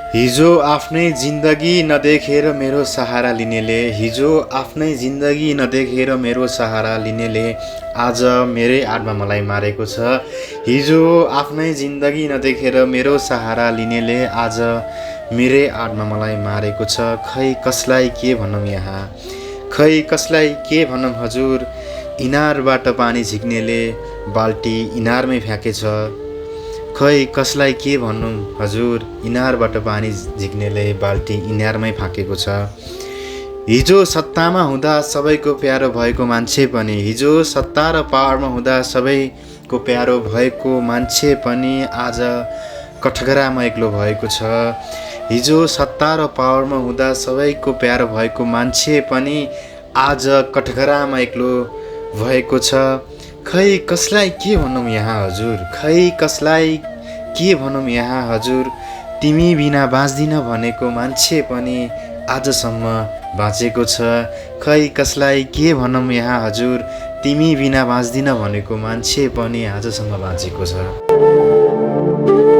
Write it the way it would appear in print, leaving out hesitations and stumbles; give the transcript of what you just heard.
हिजो आफ्नै जिन्दगी नदेखेर मेरो सहारा लिनेले, हिजो आफ्नै जिन्दगी नदेखेर मेरो सहारा लिनेले आज मेरै आडमा मलाई मारेको छ। हिजो आफ्नै जिन्दगी नदेखेर मेरो सहारा लिनेले आज मेरै आडमा मलाई मारेको छ। खै कसलाई के भनौँ यहाँ, खै कसलाई के भनौँ हजुर, इनारबाट पानी झिक्नेले बाल्टी इनारमै फ्याँकेछ। खै कसलाई के भनौँ हजुर, इनारबाट पानी झिक्नेले बाल्टी इनारमै फ्याँकेको छ। हिजो सत्तामा हुँदा सबैको प्यारो भएको मान्छे पनि, हिजो सत्ता र पावरमा हुँदा सबैको प्यारो भएको मान्छे पनि आज कठघरामा एक्लो भएको छ। हिजो सत्ता र पावरमा हुँदा सबैको प्यारो भएको मान्छे पनि आज कठघरामा एक्लो भएको छ। खै कसलाई के भनौँ यहाँ हजुर, खै कसलाई के भनौँ यहाँ हजुर, तिमी बिना बाँच्दिन भनेको मान्छे पनि आजसम्म बाँचेको छ। खै कसलाई के भनौँ यहाँ हजुर, तिमी बिना बाँच्दिन भनेको मान्छे पनि आजसम्म बाँचेको छ।